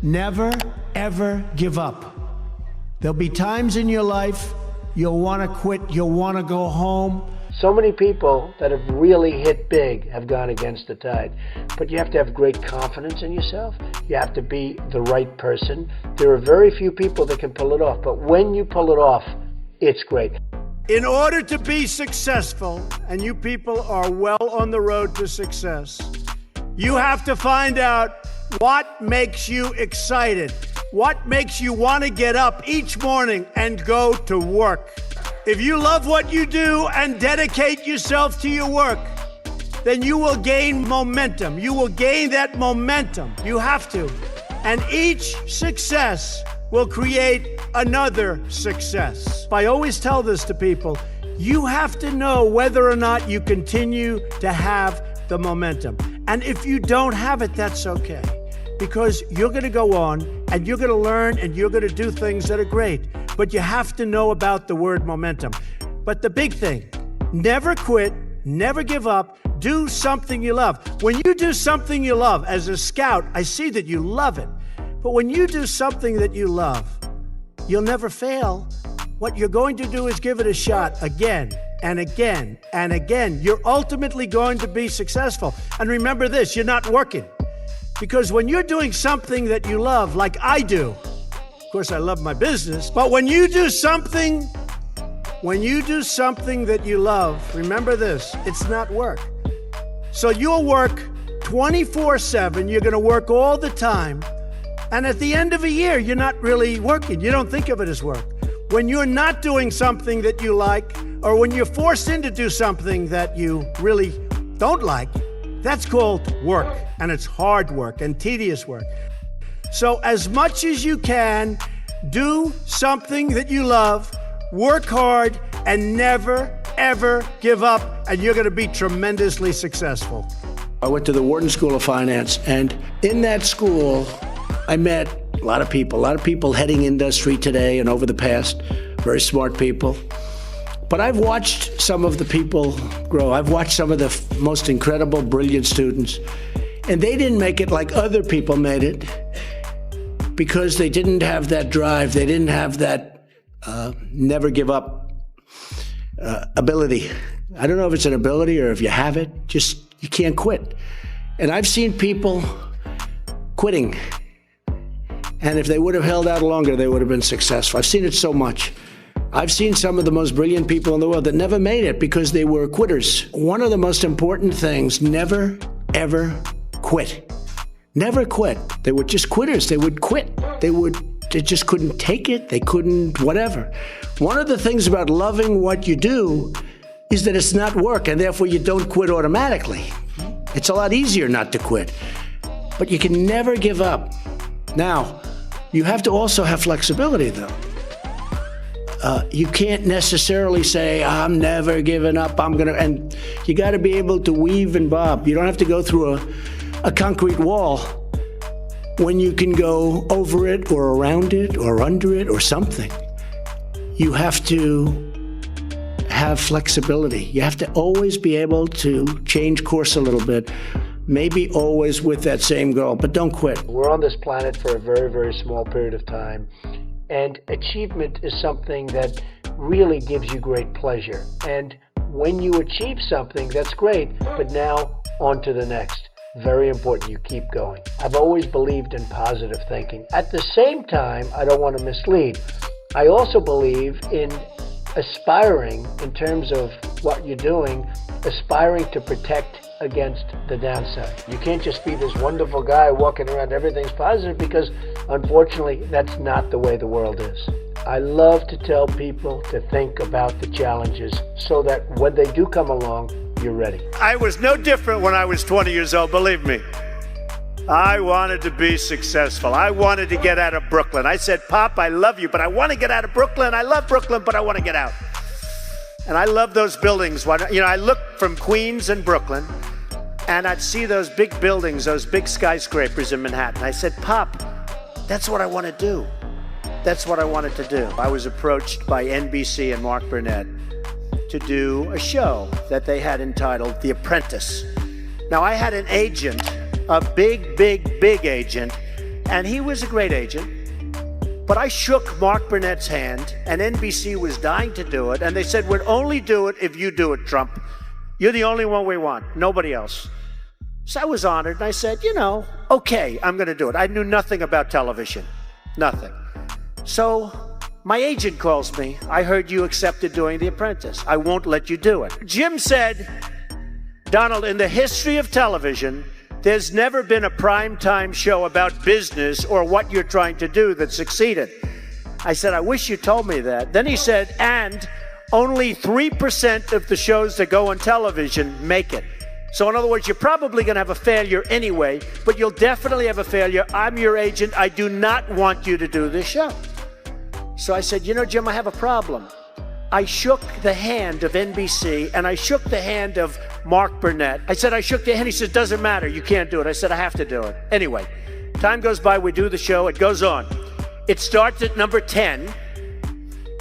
Never, ever give up. There'll be times in your life you'll want to quit, you'll want to go home. So many people that have really hit big have gone against the tide. But you have to have great confidence in yourself. You have to be the right person. There are very few people that can pull it off. But when you pull it off, it's great. In order to be successful, and you people are well on the road to success, you have to find out what makes you excited, what makes you want to get up each morning and go to work. If you love what you do and dedicate yourself to your work, then you will gain momentum. You will gain that momentum. You have to. And each success will create another success. I always tell this to people. You have to know whether or not you continue to have the momentum. And if you don't have it, that's okay. Because you're going to go on and you're going to learn and you're going to do things that are great. But you have to know about the word momentum. But the big thing, never quit, never give up, do something you love. When you do something you love, as a scout, I see that you love it. But when you do something that you love, you'll never fail. What you're going to do is give it a shot again and again and again. You're ultimately going to be successful. And remember this, you're not working. Because when you're doing something that you love, like I do, of course I love my business, but when you do something that you love, remember this, it's not work. So you'll work 24/7, you're gonna work all the time, and at the end of a year, you're not really working. You don't think of it as work. When you're not doing something that you like, or when you're forced in to do something that you really don't like, that's called work, and it's hard work and tedious work. So as much as you can, do something that you love, work hard, and never, ever give up, and you're gonna be tremendously successful. I went to the Wharton School of Finance, and in that school, I met a lot of people heading industry today and over the past, very smart people. But I've watched some of the people grow. I've watched some of the most incredible, brilliant students, and they didn't make it like other people made it because they didn't have that drive. They didn't have that never give up ability. I don't know if it's an ability or if you have it, just you can't quit. And I've seen people quitting, and if they would have held out longer, they would have been successful. I've seen it so much. I've seen some of the most brilliant people in the world that never made it because they were quitters. One of the most important things, never, ever quit. Never quit. They were just quitters. They would quit. They just couldn't take it. They couldn't whatever. One of the things about loving what you do is that it's not work, and therefore you don't quit automatically. It's a lot easier not to quit. But you can never give up. Now, you have to also have flexibility, though. You can't necessarily say, I'm never giving up, and you got to be able to weave and bob. You don't have to go through a concrete wall when you can go over it or around it or under it or something. You have to have flexibility. You have to always be able to change course a little bit, maybe always with that same goal, but don't quit. We're on this planet for a very, very small period of time. And achievement is something that really gives you great pleasure. And when you achieve something, that's great, but now on to the next. Very important, you keep going. I've always believed in positive thinking. At the same time, I don't want to mislead. I also believe in aspiring, in terms of what you're doing, aspiring to protect against the downside. You can't just be this wonderful guy walking around, everything's positive, because unfortunately, that's not the way the world is. I love to tell people to think about the challenges so that when they do come along, you're ready. I was no different when I was 20 years old, believe me. I wanted to be successful. I wanted to get out of Brooklyn. I said, Pop, I love you, but I want to get out of Brooklyn. I love Brooklyn, but I want to get out. And I love those buildings. You know, I looked from Queens and Brooklyn, and I'd see those big buildings, those big skyscrapers in Manhattan. I said, Pop, that's what I want to do. That's what I wanted to do. I was approached by NBC and Mark Burnett to do a show that they had entitled The Apprentice. Now, I had an agent, a big agent, And he was a great agent. But I shook Mark Burnett's hand, and NBC was dying to do it. And they said, we'd only do it if you do it, Trump. You're the only one we want, nobody else. So I was honored, and I said, okay, I'm going to do it. I knew nothing about television, nothing. So my agent calls me. I heard you accepted doing The Apprentice. I won't let you do it. Jim said, Donald, in the history of television, there's never been a primetime show about business or what you're trying to do that succeeded. I said, I wish you told me that. Then he said, and only 3% of the shows that go on television make it. So in other words, you're probably going to have a failure anyway, but you'll definitely have a failure. I'm your agent. I do not want you to do this show. So I said, Jim, I have a problem. I shook the hand of NBC, and I shook the hand of Mark Burnett. I said, I shook the hand. He said, doesn't matter. You can't do it. I said, I have to do it. Anyway, time goes by. We do the show. It goes on. It starts at number 10.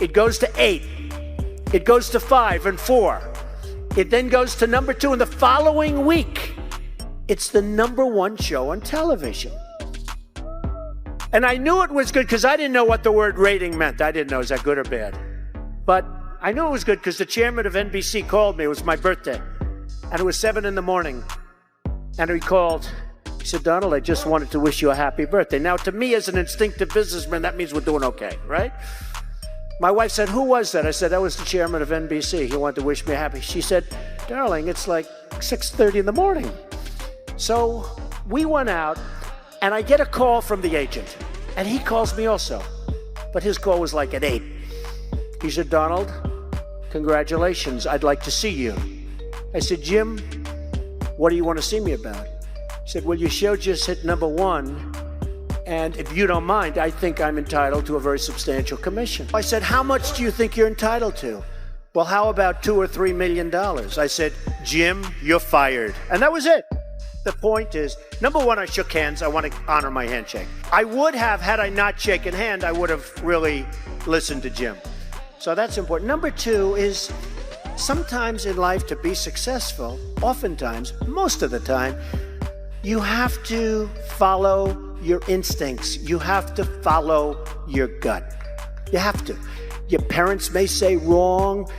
It goes to 8. It goes to 5 and 4. It then goes to number 2. And the following week, it's the number 1 show on television. And I knew it was good because I didn't know what the word rating meant. I didn't know, is that good or bad? But I knew it was good because the chairman of NBC called me. It was my birthday. And it was 7 in the morning. And he called. He said, Donald, I just wanted to wish you a happy birthday. Now, to me, as an instinctive businessman, that means we're doing okay, right? My wife said, who was that? I said, that was the chairman of NBC. He wanted to wish me a happy. She said, darling, it's like 6:30 in the morning. So we went out, and I get a call from the agent. And he calls me also. But his call was like at 8. He said, Donald, congratulations, I'd like to see you. I said, Jim, what do you want to see me about? He said, well, your show just hit number 1, and if you don't mind, I think I'm entitled to a very substantial commission. I said, how much do you think you're entitled to? Well, how about $2 or $3 million? I said, Jim, you're fired. And that was it. The point is, number 1, I shook hands. I want to honor my handshake. I would have, had I not shaken hand, I would have really listened to Jim. So that's important. Number 2 is sometimes in life to be successful, oftentimes, most of the time, you have to follow your instincts. You have to follow your gut. You have to. Your parents may say wrong,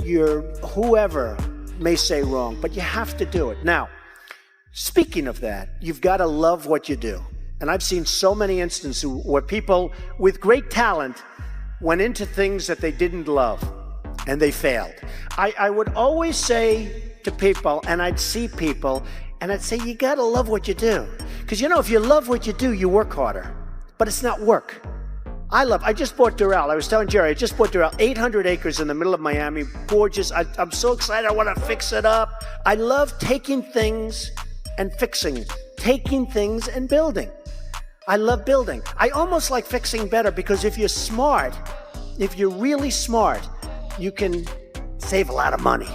your whoever may say wrong, but you have to do it. Now, speaking of that, you've got to love what you do. And I've seen so many instances where people with great talent went into things that they didn't love, and they failed. I would always say to people, and I'd see people, and I'd say, you gotta love what you do. Because if you love what you do, you work harder. But it's not work. I just bought Doral. I was telling Jerry, I just bought Doral, 800 acres in the middle of Miami, gorgeous. I'm so excited, I wanna fix it up. I love taking things and fixing it, taking things and building. I love building. I almost like fixing better because if you're smart, if you're really smart, you can save a lot of money.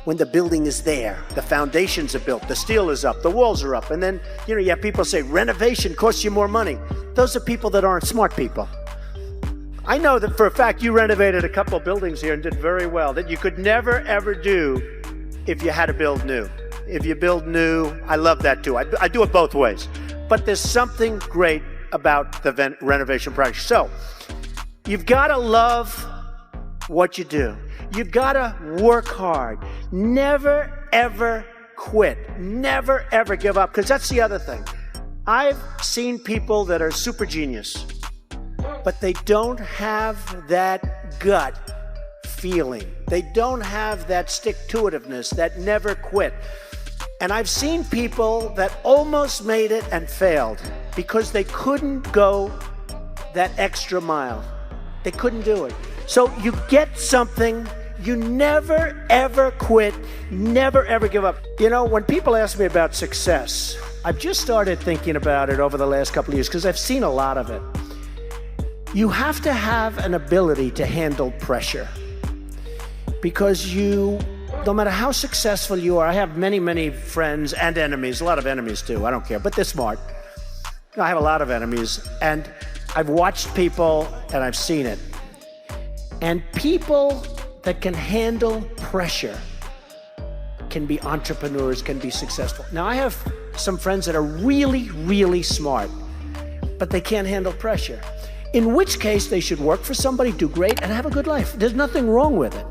When the building is there, the foundations are built, the steel is up, the walls are up, and then, you have people say renovation costs you more money. Those are people that aren't smart people. I know that for a fact you renovated a couple of buildings here and did very well, that you could never ever do if you had to build new. If you build new, I love that too. I do it both ways. But there's something great about the renovation project. So, you've got to love what you do. You've got to work hard. Never, ever quit. Never, ever give up, because that's the other thing. I've seen people that are super genius, but they don't have that gut feeling. They don't have that stick-to-itiveness, that never quit. And I've seen people that almost made it and failed because they couldn't go that extra mile. They couldn't do it. So you get something, you never, ever quit, never, ever give up. When people ask me about success, I've just started thinking about it over the last couple of years because I've seen a lot of it. You have to have an ability to handle pressure because no matter how successful you are, I have many, many friends and enemies, a lot of enemies too, I don't care, but they're smart. I have a lot of enemies, and I've watched people and I've seen it. And people that can handle pressure can be entrepreneurs, can be successful. Now, I have some friends that are really, really smart, but they can't handle pressure. In which case, they should work for somebody, do great, and have a good life. There's nothing wrong with it.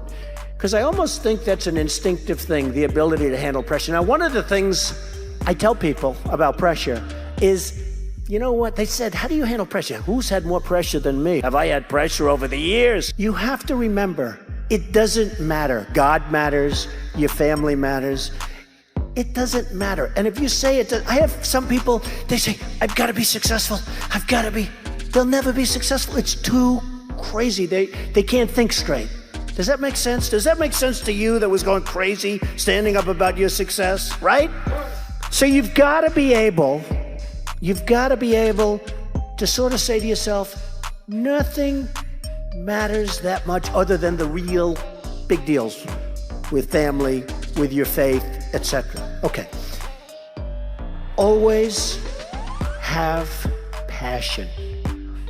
Because I almost think that's an instinctive thing, the ability to handle pressure. Now, one of the things I tell people about pressure is, you know what? They said, how do you handle pressure? Who's had more pressure than me? Have I had pressure over the years? You have to remember, it doesn't matter. God matters. Your family matters. It doesn't matter. And if you say it, I have some people, they say, I've got to be successful. I've got to be. They'll never be successful. It's too crazy. They can't think straight. Does that make sense? Does that make sense to you that was going crazy, standing up about your success, right? So you've got to be able to sort of say to yourself, nothing matters that much other than the real big deals with family, with your faith, etc. Okay. Always have passion.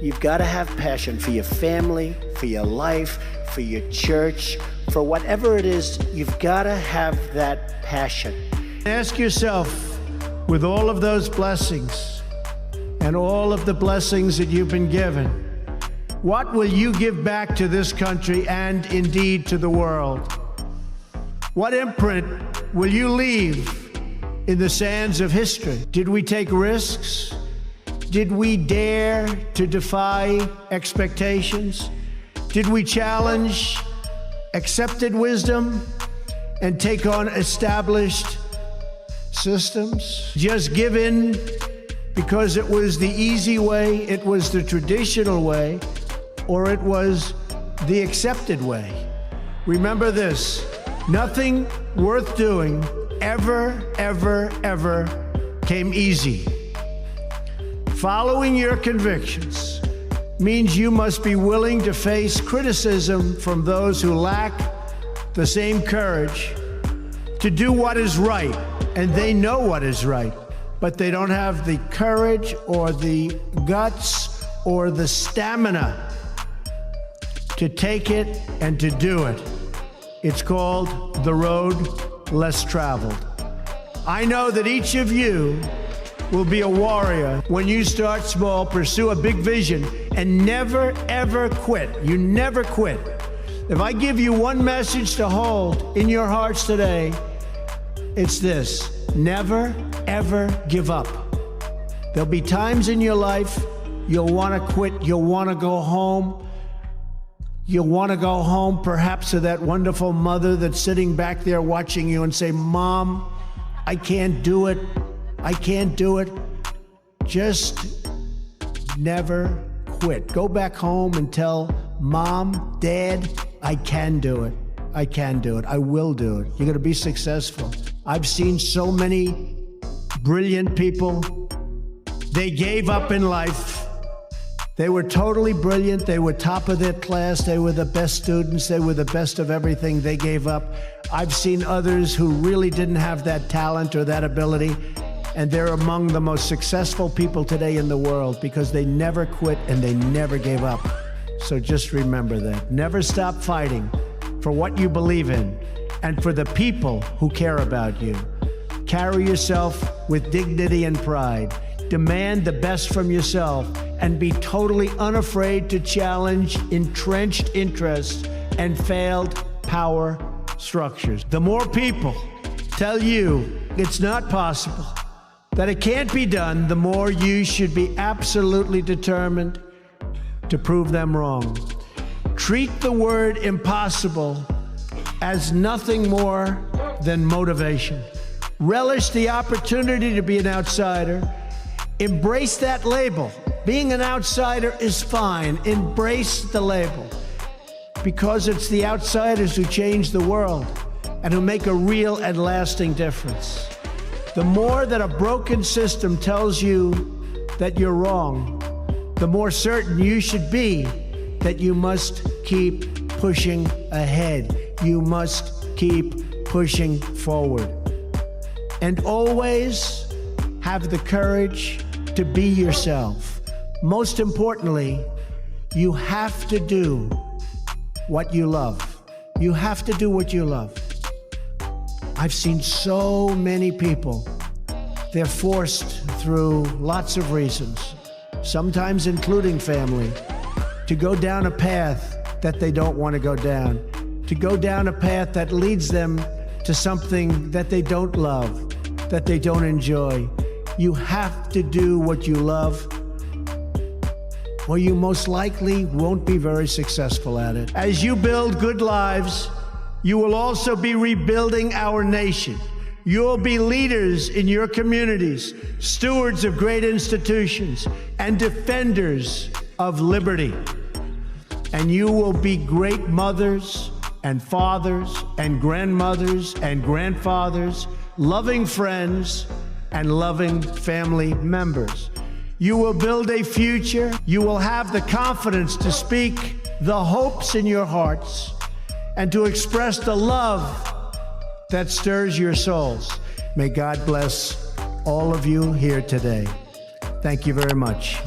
You've got to have passion for your family, for your life, for your church, for whatever it is. You've got to have that passion. Ask yourself, with all of those blessings and all of the blessings that you've been given, what will you give back to this country and indeed to the world? What imprint will you leave in the sands of history? Did we take risks? Did we dare to defy expectations? Did we challenge accepted wisdom and take on established systems? Just give in because it was the easy way, it was the traditional way, or it was the accepted way? Remember this, nothing worth doing ever came easy. Following your convictions means you must be willing to face criticism from those who lack the same courage to do what is right, and they know what is right, but they don't have the courage or the guts or the stamina to take it and to do it. It's called the road less traveled. I know that each of you will be a warrior when you start small, pursue a big vision, and never, ever quit. You never quit. If I give you one message to hold in your hearts today, it's this: never, ever give up. There'll be times in your life you'll want to quit, you'll want to go home. You'll want to go home perhaps to that wonderful mother that's sitting back there watching you and say, Mom, I can't do it. I can't do it. Just never quit. Go back home and tell Mom, Dad, I can do it. I can do it. I will do it. You're going to be successful. I've seen so many brilliant people. They gave up in life. They were totally brilliant. They were top of their class. They were the best students. They were the best of everything. They gave up. I've seen others who really didn't have that talent or that ability, and they're among the most successful people today in the world because they never quit and they never gave up. So just remember that. Never stop fighting for what you believe in and for the people who care about you. Carry yourself with dignity and pride. Demand the best from yourself and be totally unafraid to challenge entrenched interests and failed power structures. The more people tell you it's not possible, that it can't be done, the more you should be absolutely determined to prove them wrong. Treat the word impossible as nothing more than motivation. Relish the opportunity to be an outsider. Embrace that label. Being an outsider is fine. Embrace the label, because it's the outsiders who change the world and who make a real and lasting difference. The more that a broken system tells you that you're wrong, the more certain you should be that you must keep pushing ahead. You must keep pushing forward. And always have the courage to be yourself. Most importantly, you have to do what you love. You have to do what you love. I've seen so many people, they're forced through lots of reasons sometimes including family, to go down a path that they don't want to go down, to go down a path that leads them to something that they don't love, that they don't enjoy. You have to do what you love, or you most likely won't be very successful at it. As you build good lives, you will also be rebuilding our nation. You'll be leaders in your communities, stewards of great institutions, and defenders of liberty. And you will be great mothers and fathers and grandmothers and grandfathers, loving friends and loving family members. You will build a future. You will have the confidence to speak the hopes in your hearts and to express the love that stirs your souls. May God bless all of you here today. Thank you very much.